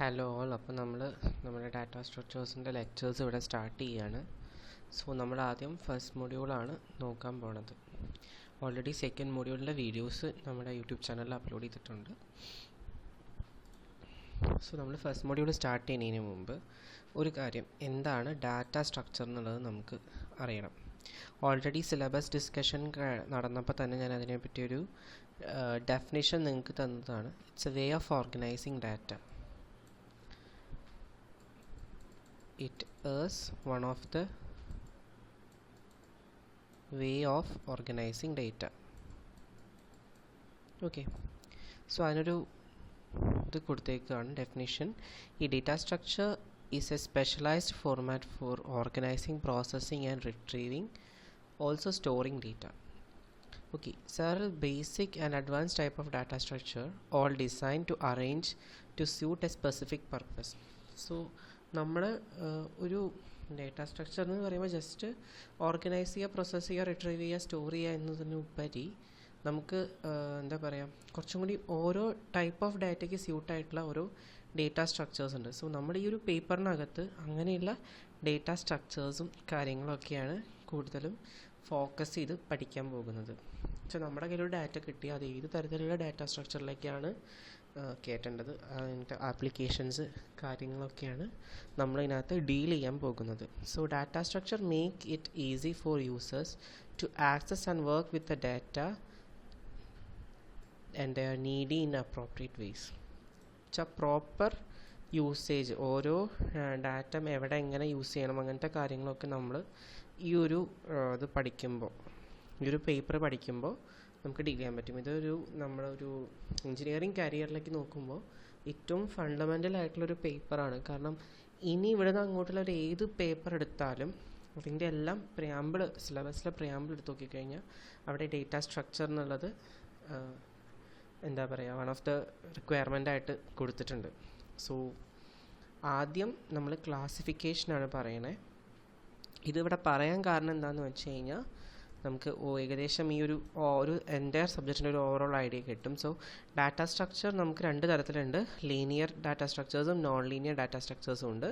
Hello all. അപ്പോൾ നമ്മുടെ data സ്ട്രക്ചേഴ്സിൻ്റെ lectures ഇവിടെ സ്റ്റാർട്ട് ചെയ്യുകയാണ്. സോ നമ്മൾ ആദ്യം ഫസ്റ്റ് മൊഡ്യൂളാണ് നോക്കാൻ പോണത്. ഓൾറെഡി സെക്കൻഡ് മൊഡ്യൂളിൻ്റെ വീഡിയോസ് നമ്മുടെ യൂട്യൂബ് ചാനലിൽ അപ്ലോഡ് ചെയ്തിട്ടുണ്ട്. സോ നമ്മൾ ഫസ്റ്റ് മൊഡ്യൂൾ സ്റ്റാർട്ട് ചെയ്യുന്നതിന് മുമ്പ് ഒരു കാര്യം, എന്താണ് ഡാറ്റ സ്ട്രക്ചർ എന്നുള്ളത് നമുക്ക് അറിയണം. ഓൾറെഡി സിലബസ് ഡിസ്കഷൻ നടന്നപ്പോൾ തന്നെ ഞാൻ അതിനെപ്പറ്റി ഒരു ഡെഫിനേഷൻ നിങ്ങൾക്ക് തന്നതാണ്. It's a way of organising data. It is one of the way of organizing data. Okay, so അതിനൊരു ഇത് കൊടുത്തേക്കാണ് ഡെഫിനിഷൻ. ഈ data structure is A specialised format four organising, processing and retrieving, also storing data. Okay, several basic and advanced type of data structure, all designed to arrange to suit a specific purpose. So നമ്മൾ ഒരു data structure എന്ന് പറയുമ്പോൾ just organise ചെയ്യുക, process ചെയ്യുക, retrieve ചെയ്യുക, store ചെയ്യുക എന്നതിനുപരി നമുക്ക് എന്താ പറയുക, കുറച്ചും കൂടി ഓരോ ടൈപ്പ് ഓഫ് ഡാറ്റയ്ക്ക് സ്യൂട്ടായിട്ടുള്ള ഓരോ ഡേറ്റ സ്ട്രക്ചേഴ്സ് ഉണ്ട്. സോ നമ്മൾ ഈ ഒരു പേപ്പറിനകത്ത് അങ്ങനെയുള്ള ഡേറ്റ സ്ട്രക്ചേഴ്സും കാര്യങ്ങളൊക്കെയാണ് കൂടുതലും ഫോക്കസ് ചെയ്ത് പഠിക്കാൻ പോകുന്നത്. പക്ഷേ നമ്മുടെ കയ്യിലൊരു ഡാറ്റ കിട്ടിയാൽ അത് ഏത് തരത്തിലുള്ള ഡാറ്റ സ്ട്രക്ചറിലേക്കാണ് കേട്ടേണ്ടത്, അതിൻ്റെ ആപ്ലിക്കേഷൻസ് കാര്യങ്ങളൊക്കെയാണ് നമ്മളിതിനകത്ത് ഡീൽ ചെയ്യാൻ പോകുന്നത്. So data structure make it easy for users to access and work with the data and they are needed in appropriate ways. Proper usage, ഓരോ ഡാറ്റ എവിടെ എങ്ങനെ യൂസ് ചെയ്യണം, അങ്ങനത്തെ കാര്യങ്ങളൊക്കെ നമ്മൾ ഈ ഒരു ഇത് പഠിക്കുമ്പോൾ, ഈ ഒരു പേപ്പർ പഠിക്കുമ്പോൾ നമുക്ക് ഡീൽ ചെയ്യാൻ പറ്റും. ഇതൊരു നമ്മളൊരു എഞ്ചിനീയറിംഗ് കരിയറിലേക്ക് നോക്കുമ്പോൾ ഏറ്റവും ഫണ്ടമെൻ്റൽ ആയിട്ടുള്ളൊരു പേപ്പറാണ്. കാരണം ഇനി ഇവിടെ നിന്ന് അങ്ങോട്ടുള്ള ഒരു ഏത് പേപ്പർ എടുത്താലും അതിൻ്റെ എല്ലാം പ്രിയാമ്പിൾ, സിലബസിലെ പ്രിയാമ്പിൾ എടുത്ത് നോക്കിക്കഴിഞ്ഞാൽ അവിടെ ഡേറ്റ സ്ട്രക്ചർ എന്നുള്ളത് എന്താ പറയുക, വൺ ഓഫ് ദ റിക്വയർമെൻ്റ് ആയിട്ട് കൊടുത്തിട്ടുണ്ട്. സോ ആദ്യം നമ്മൾ ക്ലാസിഫിക്കേഷനാണ് പറയണേ. ഇതിവിടെ പറയാൻ കാരണം എന്താണെന്ന് വെച്ച് കഴിഞ്ഞാൽ നമുക്ക് ഏകദേശം ഈ ഒരു എൻ്റയർ സബ്ജക്റ്റിൻ്റെ ഒരു ഓവറോൾ ഐഡിയ കിട്ടും. സോ ഡാറ്റ സ്ട്രക്ചർ നമുക്ക് രണ്ട് തരത്തിലുണ്ട്. ലീനിയർ ഡാറ്റ സ്ട്രക്ചേഴ്സും നോൺ ലീനിയർ ഡാറ്റ സ്ട്രക്ചേഴ്സും ഉണ്ട്.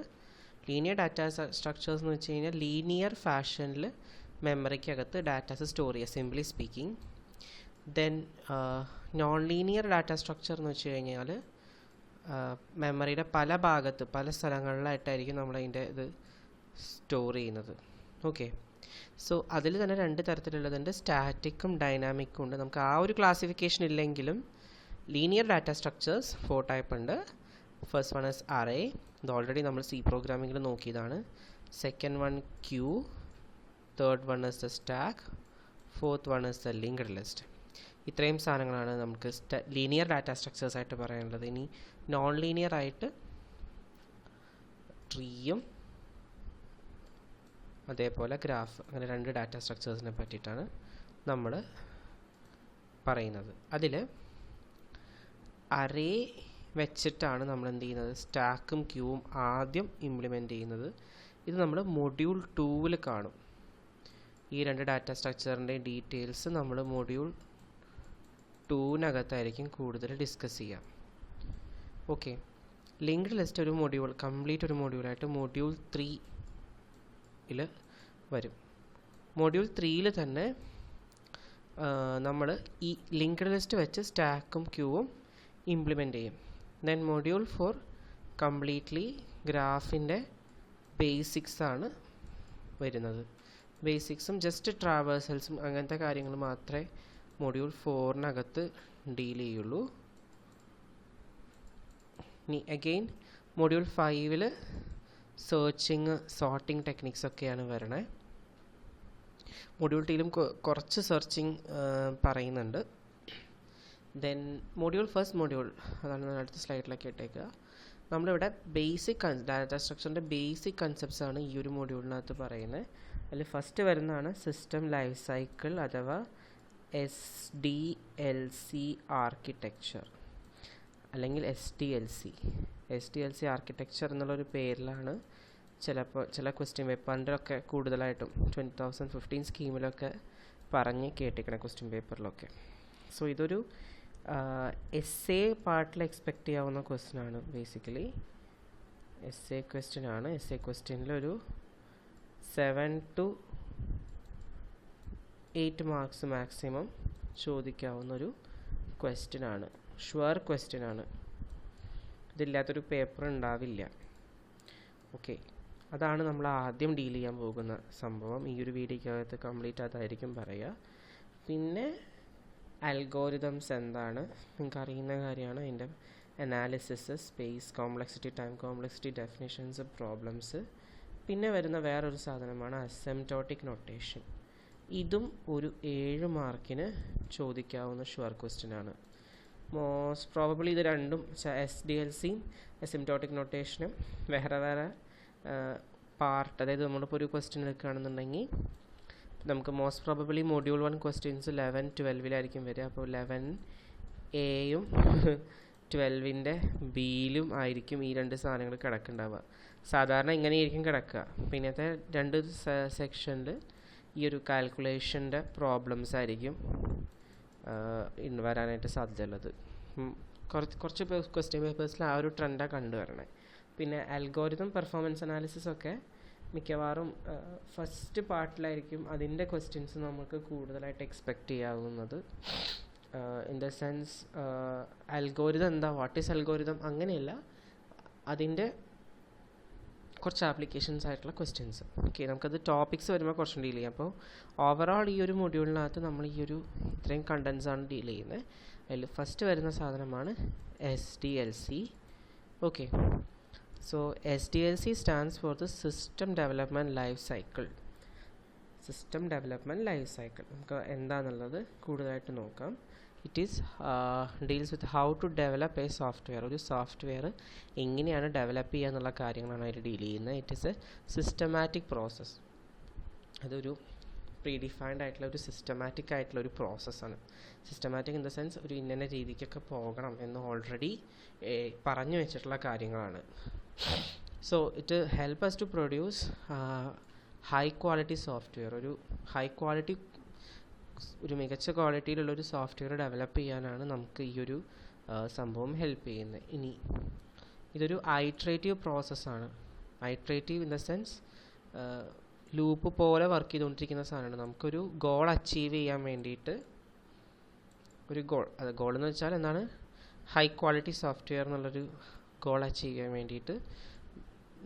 ലീനിയർ ഡാറ്റ സ്ട്രക്ചേഴ്സ് എന്ന് വെച്ച് കഴിഞ്ഞാൽ ലീനിയർ ഫാഷനിൽ മെമ്മറിക്കകത്ത് ഡാറ്റാസ് സ്റ്റോർ ചെയ്യുക, simply speaking. Then non linear data structure എന്ന് വെച്ച് കഴിഞ്ഞാൽ മെമ്മറിയുടെ പല ഭാഗത്ത്, പല സ്ഥലങ്ങളിലായിട്ടായിരിക്കും നമ്മളതിൻ്റെ ഇത് സ്റ്റോർ ചെയ്യുന്നത്. ഓക്കെ, സോ അതിൽ തന്നെ രണ്ട് തരത്തിലുള്ളതുണ്ട്, സ്റ്റാറ്റിക്കും ഡൈനാമിക്കും ഉണ്ട്. നമുക്ക് ആ ഒരു ക്ലാസിഫിക്കേഷൻ ഇല്ലെങ്കിലും ലീനിയർ ഡാറ്റ സ്ട്രക്ചേഴ്സ് 4 ടൈപ്പ് ഉണ്ട്. ഫസ്റ്റ് വൺ ഇസ് അറേ, ഇത് ഓൾറെഡി നമ്മൾ സി പ്രോഗ്രാമിങ്ങിൽ നോക്കിയതാണ്. Second one queue, third one is the stack, fourth one is the linked list. ഇത്രയും സാധനങ്ങളാണ് നമുക്ക് ലീനിയർ ഡാറ്റ സ്ട്രക്ചേഴ്സ് ആയിട്ട് പറയാനുള്ളത്. ഇനി നോൺ ലീനിയർ ആയിട്ട് ട്രീയും അതേപോലെ ഗ്രാഫ്, അങ്ങനെ രണ്ട് ഡാറ്റ സ്ട്രക്ചേഴ്സിനെ പറ്റിയിട്ടാണ് നമ്മൾ പറയുന്നത്. അതിൽ അറേ വെച്ചിട്ടാണ് നമ്മൾ എന്ത് ചെയ്യുന്നത്, സ്റ്റാക്കും ക്യൂവും ആദ്യം ഇംപ്ലിമെൻ്റ് ചെയ്യുന്നത്. ഇത് നമ്മൾ മൊഡ്യൂൾ 2-ൽ കാണും. ഈ രണ്ട് ഡാറ്റ സ്ട്രക്ചറിൻ്റെ ഡീറ്റെയിൽസ് നമ്മൾ മൊഡ്യൂൾ 2-നകത്തായിരിക്കും കൂടുതൽ ഡിസ്കസ് ചെയ്യാം. ഓക്കെ, ലിങ്ക്ഡ് ലിസ്റ്റ് ഒരു മൊഡ്യൂൾ, കംപ്ലീറ്റ് ഒരു മൊഡ്യൂളായിട്ട് മൊഡ്യൂൾ 3 വരും. മൊഡ്യൂൾ 3-ൽ തന്നെ നമ്മൾ ഈ ലിങ്ക്ഡ് ലിസ്റ്റ് വെച്ച് സ്റ്റാക്കും ക്യൂവും ഇംപ്ലിമെൻ്റ് ചെയ്യും. ദെൻ മൊഡ്യൂൾ 4 കംപ്ലീറ്റ്ലി ഗ്രാഫിൻ്റെ ബേസിക്സ് ആണ് വരുന്നത്. ബേസിക്സും ജസ്റ്റ് ട്രാവേഴ്സൽസും അങ്ങനത്തെ കാര്യങ്ങൾ മാത്രമേ മൊഡ്യൂൾ 4-നകത്ത് ഡീൽ ചെയ്യുള്ളൂ. ഇനി അഗെയിൻ മൊഡ്യൂൾ 5-ൽ സെർച്ചിങ്, സോർട്ടിങ് ടെക്നിക്സ് ഒക്കെയാണ് വരണേ. മൊഡ്യൂൾ 2-ലും കുറച്ച് സെർച്ചിങ് പറയുന്നുണ്ട്. ദെൻ ഫസ്റ്റ് മൊഡ്യൂൾ, അതാണ് അടുത്ത സ്ലൈഡിലേക്ക് ഇട്ടേക്കുക. നമ്മളിവിടെ ബേസിക് ഡാറ്റ സ്ട്രക്ചറിൻ്റെ ബേസിക് കൺസെപ്റ്റ്സ് ആണ് ഈ ഒരു മൊഡ്യൂളിനകത്ത് പറയുന്നത്. അതിൽ ഫസ്റ്റ് വരുന്നതാണ് സിസ്റ്റം ലൈഫ് സൈക്കിൾ അഥവാ SDLC ആർക്കിടെക്ചർ, അല്ലെങ്കിൽ SDLC ആർക്കിടെക്ചർ എന്നുള്ളൊരു പേരിലാണ് ചില ക്വസ്റ്റ്യൻ പേപ്പറിലൊക്കെ കൂടുതലായിട്ടും 2015 സ്കീമിലൊക്കെ പറഞ്ഞ് കേട്ടിരിക്കണം ക്വസ്റ്റ്യൻ പേപ്പറിലൊക്കെ. സോ ഇതൊരു എസ്സേ പാർട്ടിൽ എക്സ്പെക്റ്റ് ചെയ്യാവുന്ന ക്വസ്റ്റ്യൻ ആണ് ബേസിക്കലി. എസ് എ ക്വസ്റ്റ്യൻ ആണ്. എസ് എ ക്വസ്റ്റ്യനിലൊരു 7 to 8 മാർക്സ് മാക്സിമം ചോദിക്കാവുന്നൊരു ക്വസ്റ്റ്യൻ ആണ്. ഷുവർ ക്വസ്റ്റ്യൻ ആണ്. ഇതില്ലാത്തൊരു പേപ്പർ ഉണ്ടാവില്ല. ഓക്കെ, അതാണ് നമ്മൾ ആദ്യം ഡീൽ ചെയ്യാൻ പോകുന്ന സംഭവം. ഈ ഒരു വീഡിയോക്കകത്ത് കംപ്ലീറ്റ് അതായിരിക്കും പറയുക. പിന്നെ അൽഗോരിതംസ് എന്താണ് നിങ്ങൾക്ക് അറിയുന്ന കാര്യമാണ്. അതിൻ്റെ analysis, space complexity, time complexity, definitions, problems. പിന്നെ വരുന്ന വേറൊരു സാധനമാണ് അസിംപ്റ്റോട്ടിക് നൊട്ടേഷൻ. ഇതും ഒരു 7 മാർക്കിന് ചോദിക്കാവുന്ന ഷുവർ ക്വസ്റ്റ്യൻ ആണ്. മോസ്റ്റ് പ്രോബബ്ലി ഇത് രണ്ടും SDLCയും അസിംപ്റ്റോട്ടിക് നൊട്ടേഷനും വേറെ വേറെ പാർട്ട്, അതായത് നമ്മളിപ്പോൾ ഒരു ക്വസ്റ്റ്യൻ എടുക്കുകയാണെന്നുണ്ടെങ്കിൽ നമുക്ക് മോസ്റ്റ് പ്രോബബ്ലി മൊഡ്യൂൾ 1 ക്വസ്റ്റ്യൻസ് 11, 12 വരിക. അപ്പോൾ 11A-യും 12ൻ്റെ B-യിലും ആയിരിക്കും ഈ രണ്ട് സാധനങ്ങൾ കിടക്കുന്നുണ്ടാവുക. സാധാരണ ഇങ്ങനെയായിരിക്കും കിടക്കുക. പിന്നത്തെ രണ്ട് സെക്ഷനിൽ ഈ ഒരു കാൽക്കുലേഷൻ്റെ പ്രോബ്ലംസ് ആയിരിക്കും വരാനായിട്ട് സാധ്യതയുള്ളത്. കുറച്ച് ക്വസ്റ്റ്യൻ പേപ്പേഴ്സിൽ ആ ഒരു ട്രെൻഡാണ് കണ്ടുവരണേ. പിന്നെ അൽഗോരിതം, പെർഫോമൻസ് അനാലിസിസ് ഒക്കെ മിക്കവാറും ഫസ്റ്റ് പാർട്ടിലായിരിക്കും അതിൻ്റെ ക്വസ്റ്റ്യൻസ് നമുക്ക് കൂടുതലായിട്ട് എക്സ്പെക്റ്റ് ചെയ്യാവുന്നത്. ഇൻ ദ സെൻസ് അൽഗോരിതം എന്താ, വാട്ട് ഈസ് അൽഗോരിതം അങ്ങനെയല്ല, അതിൻ്റെ കുറച്ച് ആപ്ലിക്കേഷൻസ് ആയിട്ടുള്ള ക്വസ്റ്റ്യൻസ്. ഓക്കെ, നമുക്കത് ടോപ്പിക്സ് വരുമ്പോൾ കുറച്ചും ഡീൽ ചെയ്യാം. അപ്പോൾ ഓവറോൾ ഈ ഒരു മൊഡ്യൂളിനകത്ത് നമ്മൾ ഈ ഒരു ഇത്രയും കണ്ടൻസാണ് ഡീൽ ചെയ്യുന്നത്. അതിൽ ഫസ്റ്റ് വരുന്ന സാധനമാണ് SDLC. Okay, so SDLC stands for the system development life cycle. System development life cycle നമുക്ക് എന്താണെന്നുള്ളത് കൂടുതലായിട്ട് നോക്കാം. It is deals with how to develop a software. ഒരു സോഫ്റ്റ്വെയർ എങ്ങനെയാണ് ഡെവലപ്പ് ചെയ്യുക എന്നുള്ള കാര്യങ്ങളാണ് അതിൽ ഡീൽ ചെയ്യുന്നത്. It is a systematic process. അതൊരു പ്രീ ഡിഫൈൻഡ് ആയിട്ടുള്ള ഒരു സിസ്റ്റമാറ്റിക് ആയിട്ടുള്ള ഒരു പ്രോസസ്സാണ്. സിസ്റ്റമാറ്റിക് ഇൻ ദ സെൻസ് ഒരു ഇന്ന രീതിക്കൊക്കെ പോകണം എന്ന് ഓൾറെഡി പറഞ്ഞു വെച്ചിട്ടുള്ള കാര്യങ്ങളാണ്. So it help us to produce high quality software. ഒരു ഹൈ ക്വാളിറ്റി, ഒരു മികച്ച ക്വാളിറ്റിയിലുള്ളൊരു സോഫ്റ്റ്വെയർ ഡെവലപ്പ് ചെയ്യാനാണ് നമുക്ക് ഈ ഒരു സംഭവം ഹെൽപ്പ് ചെയ്യുന്നത്. ഇനി ഇതൊരു ഐട്രേറ്റീവ് പ്രോസസ്സാണ്. Iterative in the sense loop പോലെ വർക്ക് ചെയ്തുകൊണ്ടിരിക്കുന്ന സാധനമാണ്. നമുക്കൊരു ഗോൾ അച്ചീവ് ചെയ്യാൻ വേണ്ടിയിട്ട് ഒരു ഗോൾ എന്ന് വെച്ചാൽ എന്താണ്, ഹൈ ക്വാളിറ്റി സോഫ്റ്റ്വെയർ എന്നുള്ളൊരു ഗോൾ അച്ചീവ് ചെയ്യാൻ വേണ്ടിയിട്ട്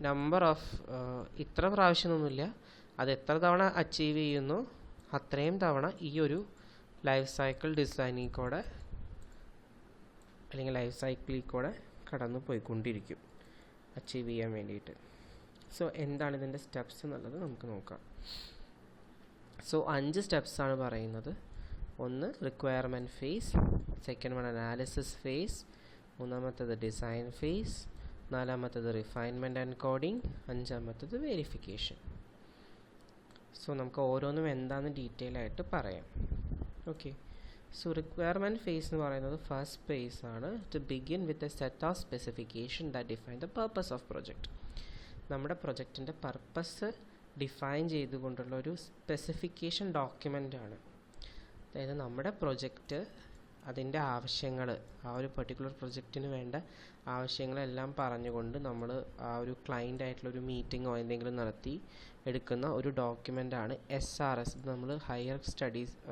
നമ്പർ ഓഫ് ഇത്ര പ്രാവശ്യമൊന്നുമില്ല, അത് എത്ര തവണ അച്ചീവ് ചെയ്യുന്നു അത്രയും തവണ ഈ ഒരു ലൈഫ് സൈക്കിൾ ഡിസൈനിൽ കൂടെ അല്ലെങ്കിൽ ലൈഫ് സൈക്കിളിൽ കൂടെ കടന്നു പോയിക്കൊണ്ടിരിക്കും അച്ചീവ് ചെയ്യാൻ വേണ്ടിയിട്ട്. സോ എന്താണ് ഇതിൻ്റെ സ്റ്റെപ്സ് എന്നുള്ളത് നമുക്ക് നോക്കാം. സോ 5 സ്റ്റെപ്സാണ് പറയുന്നത്. ഒന്ന് requirement phase, second one analysis phase, മൂന്നാമത്തേത് ഡിസൈൻ ഫേസ്, നാലാമത്തേത് റിഫൈൻമെൻറ്റ് ആൻഡ് കോഡിങ്, അഞ്ചാമത്തേത് വെരിഫിക്കേഷൻ. സോ നമുക്ക് ഓരോന്നും എന്താണെന്ന് ഡീറ്റെയിൽ ആയിട്ട് പറയാം. ഓക്കെ, സോ റിക്വയർമെൻറ്റ് ഫേസ് എന്ന് പറയുന്നത് ഫസ്റ്റ് ഫേസ് ആണ്. To begin with a set of specification that define the purpose of project. നമ്മുടെ പ്രൊജക്റ്റിൻ്റെ പർപ്പസ് ഡിഫൈൻ ചെയ്തുകൊണ്ടുള്ള ഒരു സ്പെസിഫിക്കേഷൻ ഡോക്യുമെൻ്റ് ആണ്. അതായത് നമ്മുടെ പ്രൊജക്റ്റ്, അതിൻ്റെ ആവശ്യങ്ങൾ, ആ ഒരു പെർട്ടിക്കുലർ പ്രൊജക്റ്റിന് വേണ്ട ആവശ്യങ്ങളെല്ലാം പറഞ്ഞുകൊണ്ട് നമ്മൾ ആ ഒരു ക്ലയൻ്റ് ആയിട്ടുള്ളൊരു മീറ്റിങ്ങോ എന്തെങ്കിലും നടത്തി എടുക്കുന്ന ഒരു ഡോക്യുമെൻ്റാണ് SRS. ഇത് നമ്മൾ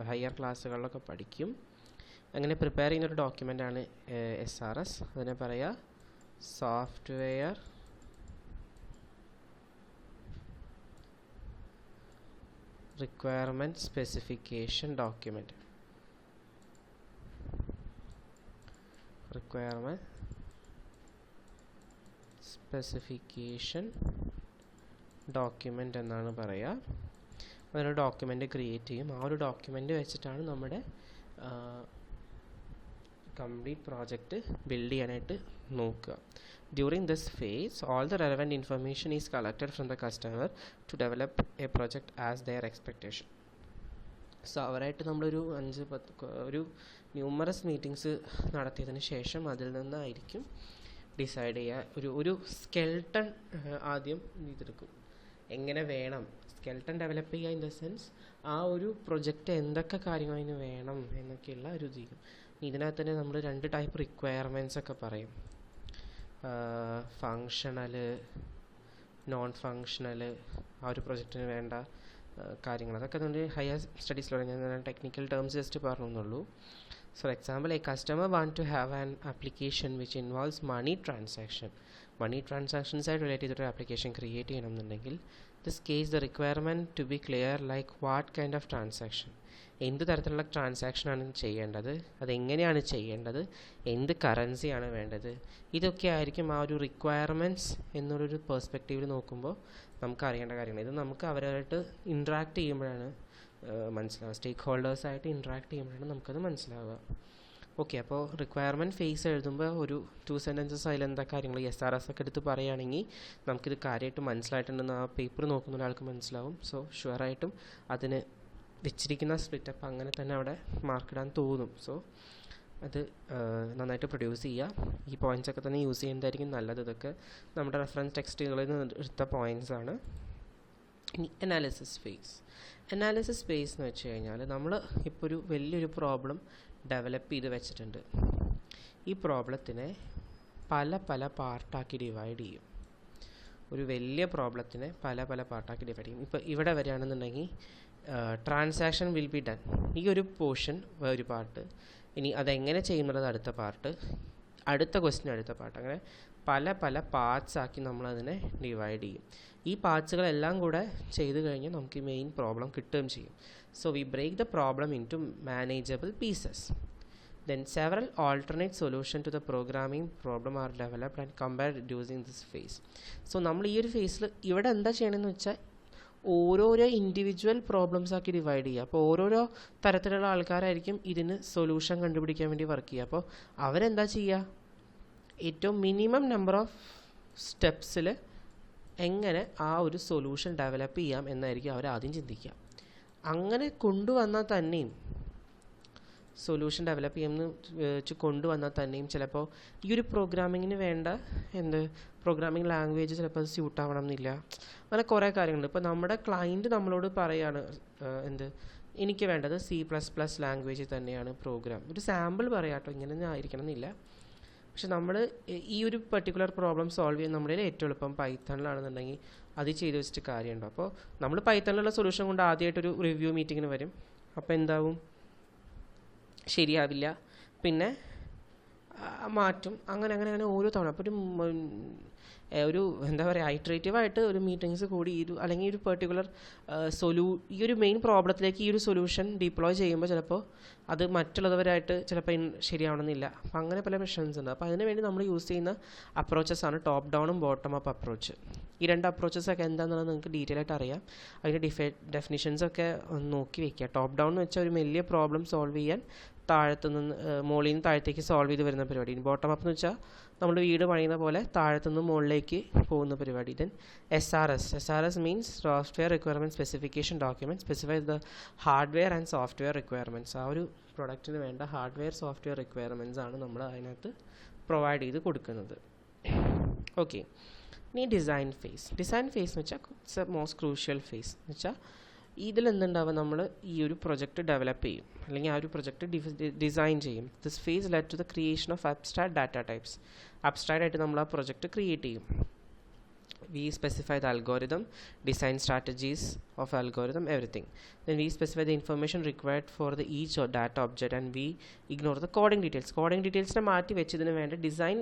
ഹയർ ക്ലാസ്സുകളിലൊക്കെ പഠിക്കും. അങ്ങനെ പ്രിപ്പയർ ചെയ്യുന്നൊരു ഡോക്യുമെൻ്റാണ് SRS. അതിനെ പറയുക software requirement specification document. Requirement specification document എന്നാണ് പറയുക. അതിനൊരു ഡോക്യുമെൻ്റ് ക്രിയേറ്റ് ചെയ്യും. ആ ഒരു ഡോക്യുമെൻ്റ് വെച്ചിട്ടാണ് നമ്മുടെ കംപ്ലീറ്റ് പ്രോജക്റ്റ് ബിൽഡ് ചെയ്യാനായിട്ട് നോക്കുക. During this phase, all the relevant information is collected from the customer to develop a project as their expectation. So അവരായിട്ട് നമ്മളൊരു 5-10 ഒരു ന്യൂമറസ് മീറ്റിങ്സ് നടത്തിയതിന് ശേഷം അതിൽ നിന്നായിരിക്കും ഡിസൈഡ് ചെയ്യുക. ഒരു സ്കെൽട്ടൺ ആദ്യം ഇതെടുക്കും. എങ്ങനെ വേണം സ്കെൽട്ടൺ ഡെവലപ്പ് ചെയ്യുക ഇൻ ദ സെൻസ് ആ ഒരു പ്രൊജക്റ്റ് എന്തൊക്കെ കാര്യങ്ങൾ അതിന് വേണം എന്നൊക്കെയുള്ള ഒരു ഇതിനകത്ത് തന്നെ നമ്മൾ 2 ടൈപ്പ് റിക്വയർമെൻറ്റ്സ് ഒക്കെ പറയും. ഫങ്ഷണൽ, നോൺ ഫങ്ഷണൽ, ആ ഒരു പ്രൊജക്റ്റിന് വേണ്ട കാര്യങ്ങൾ അതൊക്കെ അതുകൊണ്ട് ഹയർ സ്റ്റഡീസിലൂടെ ഞാൻ ടെക്നിക്കൽ ടേംസ് ജസ്റ്റ് പറഞ്ഞെന്നുള്ളൂ. For example, a customer want to have an application which involves money transaction. Money transactions are related to application create ചെയ്യണമെന്നുണ്ടെങ്കിൽ this case the requirement to be clear like what kind of transaction, എന്ത് തരത്തിലുള്ള transaction ആണ് ചെയ്യേണ്ടത്, അതെങ്ങനെയാണ് ചെയ്യേണ്ടത്, എന്ത് കറൻസിയാണ് വേണ്ടത്, ഇതൊക്കെ ആയിരിക്കും ആ ഒരു റിക്വയർമെൻറ്റ്സ് എന്നൊരു പെർസ്പെക്റ്റീവിൽ നോക്കുമ്പോൾ നമുക്ക് അറിയേണ്ട കാര്യങ്ങൾ. ഇത് നമുക്ക് അവരായിട്ട് ഇൻട്രാക്ട് ചെയ്യുമ്പോഴാണ് മനസ്സിലാവുക, സ്റ്റേക്ക് ഹോൾഡേഴ്സായിട്ട് ഇൻട്രാക്ട് ചെയ്യുമ്പോഴാണ് നമുക്കത് മനസ്സിലാവുക. ഓക്കെ, അപ്പോൾ റിക്വയർമെൻറ്റ് ഫേസ് എഴുതുമ്പോൾ ഒരു 2 സെൻറ്റൻസസ് അതിലെന്താ കാര്യങ്ങൾ SRS ഒക്കെ എടുത്ത് പറയുകയാണെങ്കിൽ നമുക്കിത് കാര്യമായിട്ട് മനസ്സിലായിട്ടുണ്ടെന്ന് ആ പേപ്പർ നോക്കുന്ന ഒരാൾക്ക് മനസ്സിലാവും. സോ ഷുവറായിട്ടും അതിന് വെച്ചിരിക്കുന്ന സ്പ്ലിറ്റപ്പ് അങ്ങനെ തന്നെ അവിടെ മാർക്കിടാൻ തോന്നും. സോ അത് നന്നായിട്ട് പ്രൊഡ്യൂസ് ചെയ്യുക. ഈ പോയിൻറ്റ്സൊക്കെ തന്നെ യൂസ് ചെയ്യുന്നതായിരിക്കും നല്ലത്. ഇതൊക്കെ നമ്മുടെ റെഫറൻസ് ടെക്സ്റ്റുകളിൽ നിന്ന് എടുത്ത പോയിൻറ്റ്സ് ആണ്. ഇനി അനാലിസിസ് ഫേസ്. അനാലിസിസ് ഫേസ് എന്ന് വെച്ച് കഴിഞ്ഞാൽ നമ്മൾ ഇപ്പോൾ ഒരു വലിയൊരു പ്രോബ്ലം ഡെവലപ്പ് ചെയ്ത് വെച്ചിട്ടുണ്ട്. ഈ പ്രോബ്ലത്തിനെ പല പല പാർട്ടാക്കി ഡിവൈഡ് ചെയ്യും. ഒരു വലിയ പ്രോബ്ലത്തിനെ പല പല പാർട്ടാക്കി ഡിവൈഡ് ചെയ്യും. ഇപ്പോൾ ഇവിടെ വരികയാണെന്നുണ്ടെങ്കിൽ ട്രാൻസാക്ഷൻ വിൽ ബി ഡൺ, ഈ ഒരു പോർഷൻ ഒരു പാർട്ട്, ഇനി അതെങ്ങനെ ചെയ്യുന്നുള്ളത് അടുത്ത പാർട്ട്, അടുത്ത ക്വസ്റ്റ്യൻ അടുത്ത പാർട്ട്, അങ്ങനെ പല പല പാർട്സ് ആക്കി നമ്മളതിനെ ഡിവൈഡ് ചെയ്യും. ഈ പാർട്സുകളെല്ലാം കൂടെ ചെയ്ത് കഴിഞ്ഞാൽ നമുക്ക് മെയിൻ പ്രോബ്ലം കിട്ടുകയും ചെയ്യും. So we break the problem into manageable pieces. Then several alternate solutions to the programming problem are developed and compared using this phase. So നമ്മൾ ഈ ഒരു ഫേസിൽ ഇവിടെ എന്താ ചെയ്യണമെന്ന് വെച്ചാൽ ഓരോരോ ഇൻഡിവിജ്വൽ പ്രോബ്ലംസ് ആക്കി ഡിവൈഡ് ചെയ്യുക. അപ്പോൾ ഓരോരോ തരത്തിലുള്ള ആൾക്കാരായിരിക്കും ഇതിന് സൊല്യൂഷൻ കണ്ടുപിടിക്കാൻ വേണ്ടി വർക്ക് ചെയ്യുക. അപ്പോൾ അവരെന്താ ചെയ്യുക, ഏറ്റവും മിനിമം നമ്പർ ഓഫ് സ്റ്റെപ്സിൽ എങ്ങനെ ആ ഒരു സൊല്യൂഷൻ ഡെവലപ്പ് ചെയ്യാം എന്നായിരിക്കും അവർ ആദ്യം ചിന്തിക്കുക. അങ്ങനെ കൊണ്ടുവന്നാൽ തന്നെയും സൊല്യൂഷൻ ഡെവലപ്പ് ചെയ്യുമെന്ന് വെച്ച് കൊണ്ടുവന്നാൽ തന്നെയും ചിലപ്പോൾ ഈ ഒരു പ്രോഗ്രാമിങ്ങിന് വേണ്ട പ്രോഗ്രാമിംഗ് ലാംഗ്വേജ് ചിലപ്പോൾ അത് സ്യൂട്ട് ആവണം എന്നില്ല. അങ്ങനെ കുറേ കാര്യങ്ങളുണ്ട്. ഇപ്പോൾ നമ്മുടെ ക്ലയൻറ്റ് നമ്മളോട് പറയുകയാണ് എനിക്ക് വേണ്ടത് C++ ലാംഗ്വേജിൽ തന്നെയാണ് പ്രോഗ്രാം. ഒരു സാമ്പിൾ പറയാട്ടോ, ഇങ്ങനെ ആയിരിക്കണം എന്നില്ല. പക്ഷെ നമ്മൾ ഈ ഒരു പെർട്ടിക്കുലർ പ്രോബ്ലം സോൾവ് ചെയ്യാൻ നമ്മുടെ ഏറ്റവും എളുപ്പം പൈത്തണിലാണെന്നുണ്ടെങ്കിൽ അത് ചെയ്ത് വെച്ചിട്ട് കാര്യമുണ്ടോ? അപ്പോൾ നമ്മൾ പൈത്തണിലുള്ള സൊല്യൂഷൻ കൊണ്ട് ആദ്യമായിട്ടൊരു റിവ്യൂ മീറ്റിങ്ങിന് വരും. അപ്പോൾ എന്താവും, ശരിയാവില്ല, പിന്നെ മാറ്റും, അങ്ങനെ അങ്ങനെ അങ്ങനെ ഓരോ തവണ. അപ്പോൾ ഒരു എന്താ പറയുക, ഐട്രേറ്റീവായിട്ട് ഒരു മീറ്റിങ്സ് കൂടി അല്ലെങ്കിൽ ഒരു പെർട്ടിക്കുലർ ഈ ഒരു മെയിൻ പ്രോബ്ലത്തിലേക്ക് ഈ ഒരു സൊല്യൂഷൻ ഡിപ്ലോയ് ചെയ്യുമ്പോൾ ചിലപ്പോൾ അത് മറ്റുള്ളവരായിട്ട് ചിലപ്പോൾ ശരിയാവണമെന്നില്ല. അപ്പം അങ്ങനെ പല പ്രശ്നംസ് ഉണ്ട്. അപ്പോൾ അതിന് വേണ്ടി നമ്മൾ യൂസ് ചെയ്യുന്ന അപ്രോച്ചസാണ് ടോപ്പ് ഡൗണും ബോട്ടം അപ്പ് അപ്രോച്ച്. ഈ രണ്ട് അപ്രോച്ചസൊക്കെ എന്താണെന്നുള്ളത് നിങ്ങൾക്ക് ഡീറ്റെയിൽ ആയിട്ട് അറിയാം. അതിൻ്റെ ഡെഫിനിഷൻസൊക്കെ നോക്കി വയ്ക്കുക. ടോപ്പ് ഡൗൺ എന്ന് വെച്ചാൽ ഒരു വലിയ പ്രോബ്ലം സോൾവ് ചെയ്യാൻ താഴത്തുനിന്ന് മുകളിൽ നിന്ന് താഴത്തേക്ക് സോൾവ് ചെയ്ത് വരുന്ന പരിപാടി. ബോട്ടം അപ്പ് എന്ന് വെച്ചാൽ നമ്മൾ വീട് പണിയുന്ന പോലെ താഴത്തുനിന്ന് മുകളിലേക്ക് പോകുന്ന പരിപാടി. Then SRS means software requirement specification document specify the hardware and software requirements. ആ ഒരു പ്രൊഡക്റ്റിന് വേണ്ട ഹാർഡ്വെയർ സോഫ്റ്റ്വെയർ റിക്വയർമെൻറ്റ്സ് ആണ് നമ്മൾ അതിനകത്ത് പ്രൊവൈഡ് ചെയ്ത് കൊടുക്കുന്നത്. ഓക്കെ, ഇനി ഡിസൈൻ ഫേസ്. ഡിസൈൻ ഫേസ് എന്ന് വെച്ചാൽ it's a most crucial phase. എന്ന് വെച്ചാൽ ഇതിലെന്തുണ്ടാവുക, നമ്മൾ ഈ ഒരു പ്രൊജക്റ്റ് ഡെവലപ്പ് ചെയ്യും അല്ലെങ്കിൽ ആ ഒരു പ്രൊജക്റ്റ് ഡിസൈൻ ചെയ്യും. This phase led to the creation of abstract data types. Abstract ആയിട്ട് നമ്മൾ ആ പ്രൊജക്റ്റ് ക്രിയേറ്റ് ചെയ്യും. We specify the algorithm, design strategies of algorithm, everything. Then we specify the information required for the each data object and we ignore the coding details. Coding details മാറ്റി വെച്ചതിന് വേണ്ട design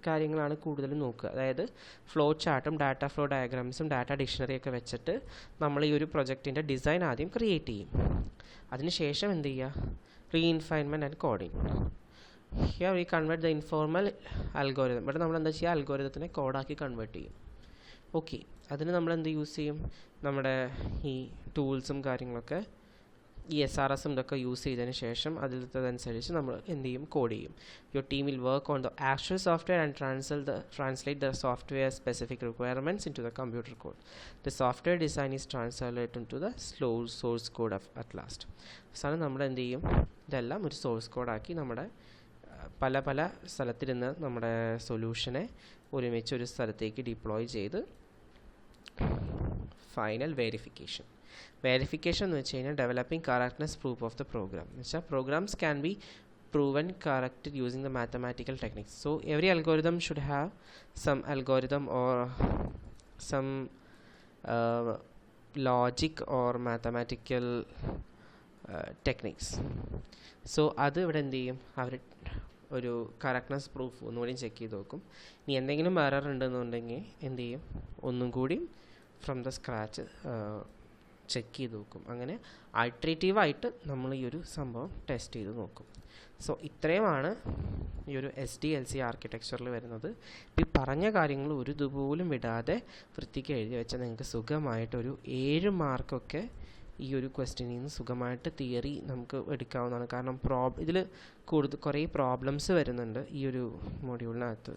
കാര്യങ്ങളാണ് കൂടുതലും നോക്കുക. അതായത് flow ചാർട്ടും data flow ഡയഗ്രാംസും data ഡിക്ഷണറിയൊക്കെ വെച്ചിട്ട് നമ്മൾ ഈ ഒരു പ്രൊജക്റ്റിൻ്റെ ഡിസൈൻ ആദ്യം ക്രിയേറ്റ് ചെയ്യും. അതിനുശേഷം എന്ത് ചെയ്യുക, refinement and coding. Here we convert the informal algorithm. ഇവിടെ നമ്മൾ എന്താ ചെയ്യുക, അൽഗോരിതത്തിനെ കോഡാക്കി കൺവേർട്ട് ചെയ്യും. ഓക്കെ, അതിന് നമ്മൾ എന്ത് യൂസ് ചെയ്യും, നമ്മുടെ ഈ ടൂൾസും കാര്യങ്ങളൊക്കെ ഈ SRSും ഇതൊക്കെ യൂസ് ചെയ്തതിന് ശേഷം അതിലനുസരിച്ച് നമ്മൾ എന്ത് ചെയ്യും, കോഡ് ചെയ്യും. Your team will work on the actual software and translate the software specific requirements into the computer code. The software design is translated into the source code at last. അവസാനം നമ്മൾ എന്ത് ചെയ്യും, ഇതെല്ലാം ഒരു source കോഡാക്കി നമ്മുടെ പല പല സ്ഥലത്തിരുന്ന് നമ്മുടെ സൊല്യൂഷനെ ഒരുമിച്ച് ഒരു സ്ഥലത്തേക്ക് ഡിപ്ലോയ് ചെയ്ത് ഫൈനൽ വെരിഫിക്കേഷൻ. വെരിഫിക്കേഷൻ എന്ന് വെച്ച് കഴിഞ്ഞാൽ developing correctness proof of the program. എന്ന് വെച്ചാൽ programs can be proven correct using the mathematical techniques. So every algorithm should have some algorithm or some logic or mathematical techniques. So അത് ഇവിടെ എന്ത് ചെയ്യും, അവർ ഒരു കറക്റ്റ്നെസ് പ്രൂഫ് ഒന്നുകൂടി check ചെയ്ത് നോക്കും. ഇനി എന്തെങ്കിലും എറർ ഉണ്ടെന്നുണ്ടെങ്കിൽ എന്ത് ചെയ്യും, ഒന്നും കൂടി ഫ്രം ദ സ്ക്രാച്ച് ചെക്ക് ചെയ്ത് നോക്കും. അങ്ങനെ ആൾട്ടറേറ്റീവായിട്ട് നമ്മൾ ഈ ഒരു സംഭവം ടെസ്റ്റ് ചെയ്ത് നോക്കും. സോ ഇത്രയുമാണ് ഈ ഒരു SDLC ആർക്കിടെക്ചറിൽ വരുന്നത്. ഈ പറഞ്ഞ കാര്യങ്ങൾ ഒരു ഇതുപോലും വിടാതെ വൃത്തിക്ക് എഴുതി വെച്ചാൽ നിങ്ങൾക്ക് സുഖമായിട്ടൊരു 7 മാർക്കൊക്കെ ഈ ഒരു ക്വസ്റ്റ്യനിൽ നിന്ന് സുഖമായിട്ട് തിയറി നമുക്ക് എടുക്കാവുന്നതാണ്. കാരണം ഇതിൽ കുറേ പ്രോബ്ലംസ് വരുന്നുണ്ട്. ഈ ഒരു മൊഡ്യൂളിനകത്ത്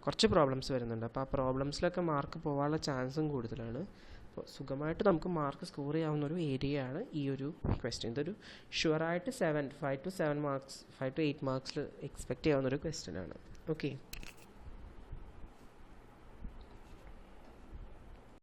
കുറച്ച് പ്രോബ്ലംസ് വരുന്നുണ്ട്. അപ്പോൾ ആ പ്രോബ്ലംസിലൊക്കെ മാർക്ക് പോകാനുള്ള ചാൻസും കൂടുതലാണ്. അപ്പോൾ സുഖമായിട്ട് നമുക്ക് മാർക്ക് സ്കോർ ചെയ്യാവുന്ന ഒരു ഏരിയയാണ് ഈ ഒരു ക്വസ്റ്റ്യൻ. ഇതൊരു ഷുവറായിട്ട് 5 to 7 മാർക്സ് 5 to 8 മാർക്സിൽ എക്സ്പെക്റ്റ് ചെയ്യാവുന്ന ഒരു ക്വസ്റ്റ്യൻ ആണ്. ഓക്കെ.